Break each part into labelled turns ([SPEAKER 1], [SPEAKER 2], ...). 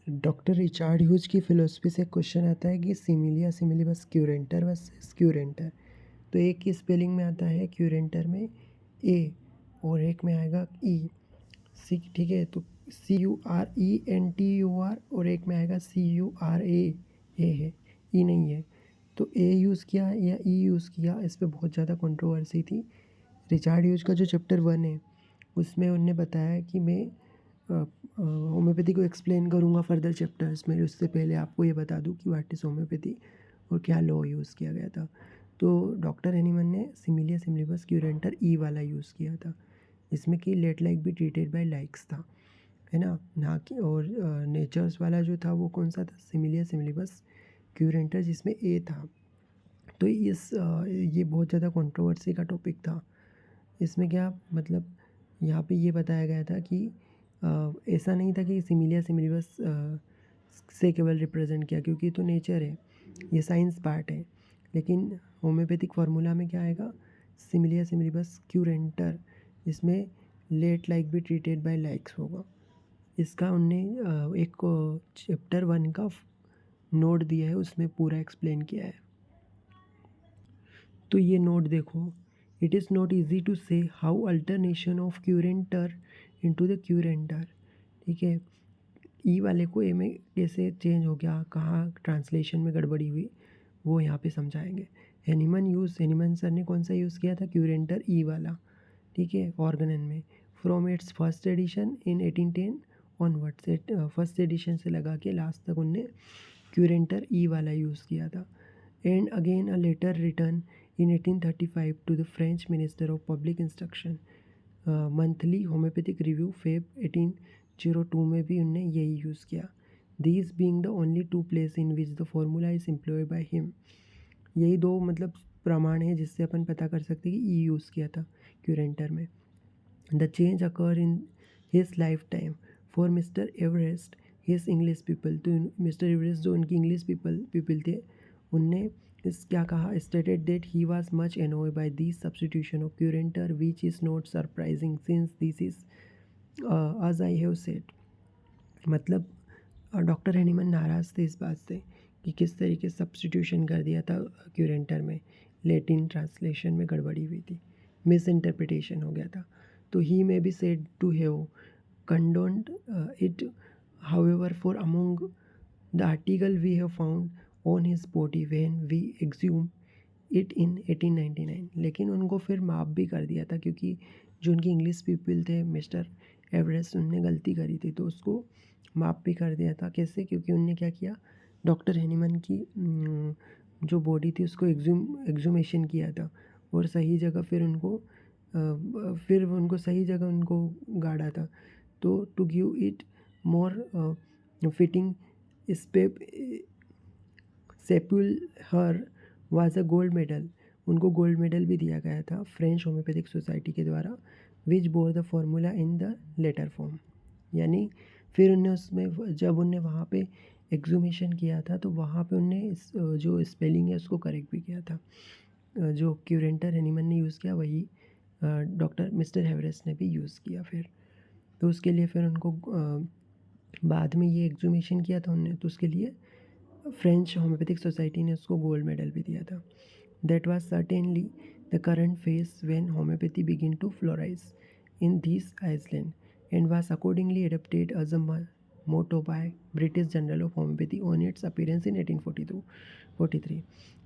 [SPEAKER 1] Doctor Richard huge की philosophy से question आता है कि सिमिलिया सिमिलीबस क्यूरेंटर वर्सेस क्यूरेंटर। तो एक की स्पेलिंग में आता है क्यूरेंटर में ए और एक में आएगा ई सी, ठीक है। तो CURENTUR और एक में आएगा CURA, ए है, ई नहीं है। तो ए यूज़ किया या ई यूज़ किया, इस पे बहुत ज़्यादा कंट्रोवर्सी थी। रिचार्ड ह्यूज का जो चैप्टर 1 है उसमें उनने बताया कि मैं होम्योपैथी को एक्सप्लेन करूँगा फर्दर चैप्टर्स में। उससे पहले आपको ये बता दूँ कि व्हाट इज़ होम्योपैथी और क्या लॉ यूज़ किया गया था। तो डॉक्टर एनीमन ने सिमिलिया सिमिलिबस क्यूरेंटर ई वाला यूज़ किया था, जिसमें कि let like be treated by likes था, है ना कि। और नेचर्स वाला जो था वो कौन सा था, सिमिलिया सिमिलिबस क्यूरेंटर, जिसमें ए था। तो ये बहुत ज़्यादा कंट्रोवर्सी का टॉपिक था। इसमें क्या मतलब यहाँ पे ये बताया गया था कि ऐसा नहीं था कि सिमिलिया सिमिलिबस से केवल रिप्रेजेंट किया, क्योंकि तो नेचर है, ये साइंस पार्ट है। लेकिन होम्योपैथिक फार्मूला में क्या आएगा, सिमिलिया सिमिलिबस क्यूरेंटर, इसमें लेट लाइक भी ट्रीटेड बाय लाइक्स होगा। इसका उनने एक चैप्टर 1 का नोट दिया है, उसमें पूरा एक्सप्लेन किया है। तो ये नोट देखो, it is not easy to say how alternation of क्यूरेंटर इनटू द क्यूरेंटर, ठीक है। ई वाले को ए में कैसे चेंज हो गया, कहाँ ट्रांसलेशन में गड़बड़ी हुई, वो यहाँ पे समझाएंगे। एनिमन सर ने कौन सा यूज़ किया था, क्यूरेंटर ई वाला, ठीक है, ऑर्गेनन में। From its first addition in 1810 onwards, first edition से लगा के लास्ट तक उनने क्यूरेंटर ई वाला यूज़ किया था। And again a letter return in 1835 to the French minister of public instruction, monthly homoeopathic review Feb 1802 में भी उनने यही यूज़ किया। These being the only 2 place in which the formula is employed by him. यही दो मतलब प्रमाण है जिससे अपन पता कर सकते हैं कि ई यूज़ किया था क्यूरेंटर में। The change occur in his life time for mister Everest his English people. तो मिस्टर एवरेस्ट जो उनकी इंग्लिश पीपल थे, उनने इस क्या कहा, stated that he was much annoyed by this substitution of क्यूरेंटर which is not surprising since this is as I have said. मतलब डॉक्टर एनिमन नाराज़ थे इस बात से कि किस तरीके से सब्स्टिट्यूशन कर दिया था क्यूरेंटर में, लेटिन ट्रांसलेशन में गड़बड़ी हुई थी, मिस इंटरप्रिटेशन हो गया था। तो he may be said to have condoned it, however, for among the article we have found on his body when we exhume it in 1899। लेकिन उनको फिर माफ़ भी कर दिया था, क्योंकि जो उनकी इंग्लिश पीपल थे मिस्टर एवरेस्ट, उनने गलती करी थी, तो उसको माफ़ भी कर दिया था। कैसे, क्योंकि उनने क्या किया, डॉक्टर हैनीमन की जो बॉडी थी उसको एक्सुमेशन किया था, और सही जगह फिर उनको सही जगह उनको गाड़ा था। तो to give it more fitting sepulchre was a gold medal. उनको गोल्ड मेडल भी दिया गया था फ्रेंच होम्योपैथिक सोसाइटी के द्वारा, which bore the formula in the latter form. यानी फिर उनने उसमें जब उनने वहाँ पे एक्सुमेशन किया था, तो वहाँ पे उनने जो स्पेलिंग है उसको करेक्ट भी किया था। जो क्यूरेंटर एनिमन ने यूज़ किया वही डॉक्टर मिस्टर एवरेस्ट ने भी यूज़ किया फिर। तो उसके लिए फिर उनको बाद में ये एक्सुमेशन किया था उनने, तो उसके लिए फ्रेंच होम्योपैथिक सोसाइटी ने उसको गोल्ड मेडल भी दिया था। That was certainly the current phase when homoeopathy begin to flourish in this island and was accordingly adapted as a motto by British Journal of Homeopathy on its appearance in 1843.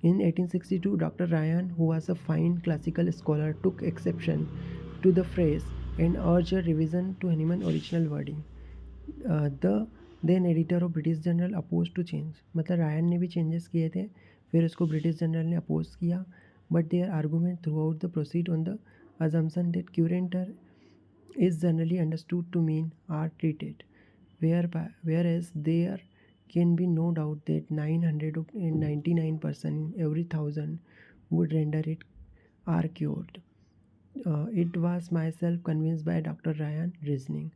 [SPEAKER 1] In 1862, Dr. Ryan, who was a fine classical scholar, took exception to the phrase and urged a revision to Hahneman's original wording. The then editor of British Journal opposed to change। मतलब Ryan ने भी changes किए थे, फिर उसको British journal ने oppose किया, but their argument throughout the proceed on the assumption that curanter is generally understood to mean are treated, whereas there can be no doubt that 999% in every 1,000 would render it are cured. It was myself convinced by Dr. Ryan reasoning,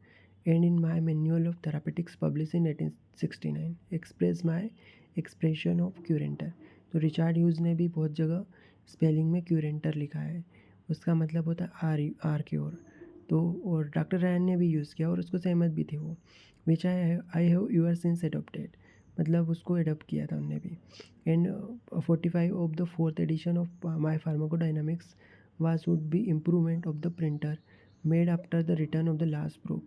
[SPEAKER 1] and in my Manual of Therapeutics published in 1869 express my expression of क्यूरेंटर। तो Richard huge ने भी बहुत जगह spelling में क्यूरेंटर लिखा है, उसका मतलब होता है आर क्योर। तो और डॉक्टर रैन ने भी यूज़ किया और उसको सहमत भी थे वो। Which I have ever since adopted, मतलब उसको एडोप्ट किया था उनने भी. And 45 of the fourth edition of my pharmacodynamics was would be improvement of the printer made after the return of the last proof.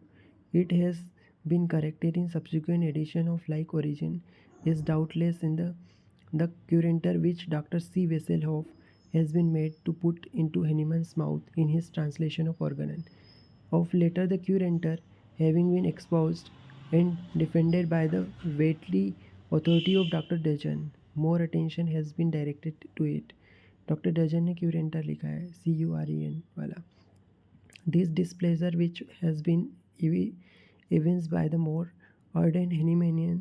[SPEAKER 1] It has been corrected in subsequent edition of like origin is doubtless in the curator which Dr. C. Wesselhoff has been made to put into Henneman's mouth in his translation of Organon. Of later, the curator, having been exposed and defended by the weighty authority of Dr. Dejan, more attention has been directed to it. Doctor Dudgeon ने curanter लिखा है, CUREN वाला. This displeasure which has been evinced by the more ardent Hahnemannian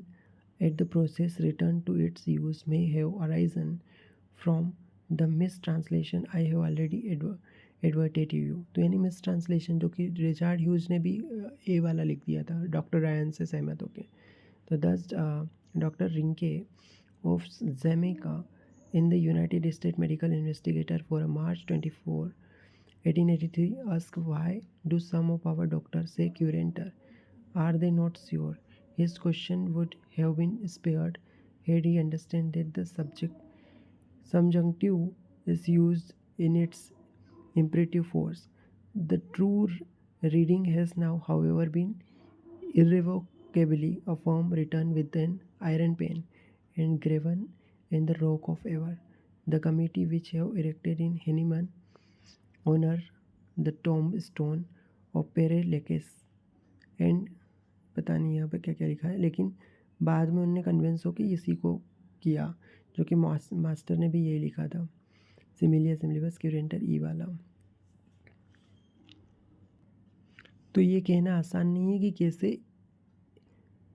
[SPEAKER 1] at the process return to its use may have arisen from the mistranslation I have already adverted to you. तो यानी mistranslation जो कि Richard huge ने भी ए वाला लिख दिया था डॉक्टर रायन से सहमत होकर. तो दस डॉक्टर रिंके of Jamaica in the United States Medical Investigator for March 24, 1883 asked why do some of our doctors say curator? Are they not sure? His question would have been spared had he understood that the subjunctive is used in its imperative force. The true reading has now, however, been irrevocably affirmed, written with an iron pen and graven in the rock of ever. The committee which have erected in Henneman honor the tombstone of Pere Lachaise and पता नहीं यहाँ पे क्या क्या लिखा है, लेकिन बाद में उनने कन्विंस हो कि इसी को किया, जो कि मास्टर ने भी यही लिखा था, सिमिलिया सिमिलिबस क्यूरेंटर ई वाला. तो ये कहना आसान नहीं है कि कैसे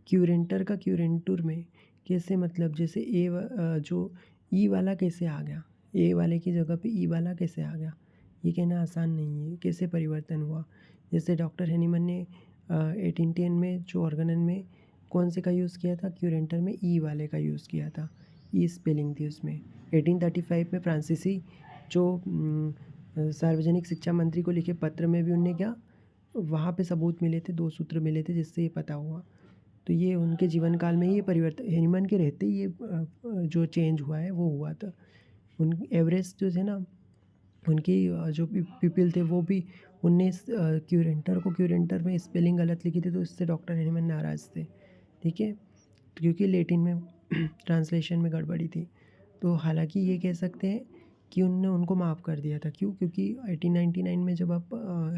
[SPEAKER 1] क्यूरेंटर का क्यूरेंटूर में कैसे, मतलब जैसे जो ई वाला कैसे आ गया, ए वाले की जगह पे ई वाला कैसे आ गया, ये कहना आसान नहीं है. कैसे परिवर्तन हुआ, जैसे डॉक्टर हेनीमन ने 1810 में जो ऑर्गेनन में कौन से का यूज़ किया था, क्यूरेंटर में ई वाले का यूज़ किया था, ई स्पेलिंग थी उसमें. 1835 में फ्रांसीसी जो सार्वजनिक शिक्षा मंत्री को लिखे पत्र में भी उनने क्या, वहाँ पे सबूत मिले थे, 2 सूत्र मिले थे जिससे ये पता हुआ. तो ये उनके जीवन काल में ही ये परिवर्तन, हेनीमन के रहते ही ये जो चेंज हुआ है वो हुआ था. उन एवरेस्ट जो थे ना, उनकी जो पीपल थे वो भी उनने क्यूरेंटर को क्यूरेंटर में स्पेलिंग गलत लिखी थी, तो इससे डॉक्टर हेनीमन नाराज़ थे. ठीक है, क्योंकि लेटिन में ट्रांसलेशन में गड़बड़ी थी. तो हालांकि ये कह सकते हैं कि उनने उनको माफ़ कर दिया था. क्यों? क्योंकि 1899 में जब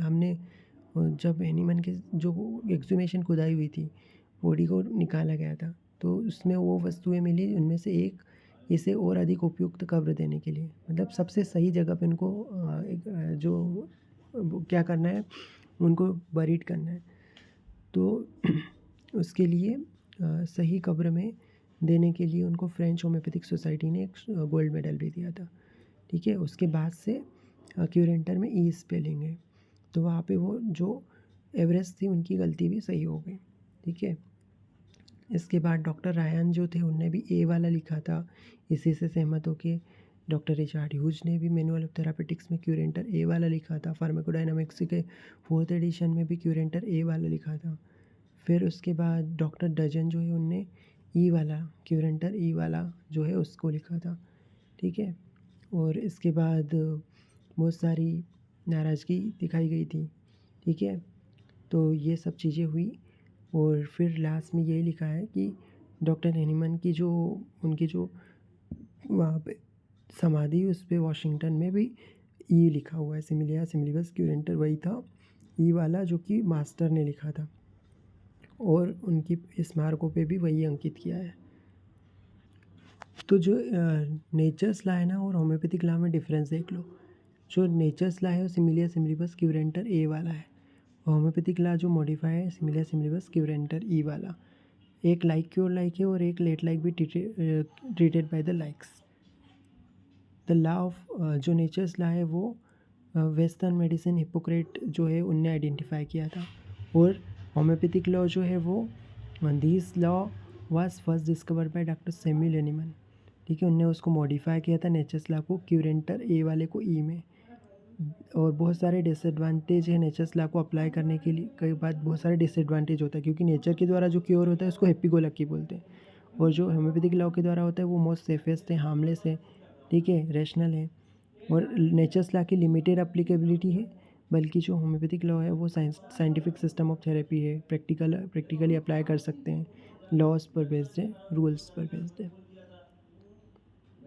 [SPEAKER 1] हमने जब हेनीमन के जो एक्सहूमेशन खुदाई हुई थी, बॉडी को निकाला गया था, तो उसमें वो वस्तुएं मिली, उनमें से एक इसे और अधिक उपयुक्त कब्र देने के लिए, मतलब सबसे सही जगह पे उनको जो क्या करना है, उनको बरीड करना है. तो उसके लिए सही कब्र में देने के लिए उनको फ्रेंच होम्योपैथिक सोसाइटी ने एक गोल्ड मेडल भी दिया था. ठीक है, उसके बाद से क्यूरेंटर में ई स्पेलिंग है, तो वहाँ पे वो जो एवरेस्ट थी उनकी गलती भी सही हो गई. ठीक है, इसके बाद डॉक्टर रायन जो थे उनने भी ए वाला लिखा था, इसी से सहमत होकर डॉक्टर रिचार्ड ह्यूज ने भी मैनुअल ऑफ थेरापेटिक्स में क्यूरेंटर ए वाला लिखा था. फार्माकोडायनामिक्स के 4th एडिशन में भी क्यूरेंटर ए वाला लिखा था. फिर उसके बाद डॉक्टर डजन जो है उनने ई वाला क्यूरेंटर ई वाला जो है उसको लिखा था. ठीक है, और इसके बाद बहुत सारी नाराज़गी दिखाई गई थी. ठीक है, तो ये सब चीज़ें हुई और फिर लास्ट में यही लिखा है कि डॉक्टर हेनीमन की जो उनकी जो वहाँ पे समाधि उस पर वॉशिंगटन में भी ई लिखा हुआ है, सिमिलिया सिमिलिबस क्यूरेंटर वही था ई वाला जो कि मास्टर ने लिखा था, और उनकी स्मारकों पे भी वही अंकित किया है. तो जो नेचर्स ला है ना और होम्योपैथिक ला में डिफरेंस देख लो. जो नेचर्स ला है वो सिमिलिया सिमिलिबस क्यूरेंटर ए वाला है, होम्योपैथिक ला जो मॉडिफाई है सिमिलिया सिमिलिबस क्यूरेंटर ई वाला. एक लाइक क्योर लाइक है और एक लेट लाइक भी treated by the likes. The La of जो नेचर्स ला है वो वेस्टर्न मेडिसिन हिपोक्रेट जो है उनने आइडेंटिफाई किया था, और होम्योपैथिक लॉ जो है वो this law was first discovered by doctor Samuel Hahnemann. ठीक है, उनने उसको मॉडिफाई किया था नेचर्स लॉ को, क्यूरेंटर ए वाले को ई में. और बहुत सारे डिसएडवांटेज है नेचर्स लॉ को अप्लाई करने के लिए। कई बार बहुत सारे डिसएडवांटेज होता है, क्योंकि नेचर के द्वारा जो क्योर होता है उसको हैप्पी गो लकी बोलते हैं, और जो होम्योपैथिक लॉ के द्वारा होता है वो मोस्ट सेफेस्ट है, हार्मलेस है, ठीक है, रैशनल है। और नेचर्स लॉ की लिमिटेड अप्लीकेबिलिटी है, बल्कि जो होम्योपैथिक लॉ है वो साइंटिफिक सिस्टम ऑफ थेरेपी है, प्रैक्टिकली अप्लाई कर सकते हैं, लॉज पर बेस्ड है, रूल्स पर बेस्ड है।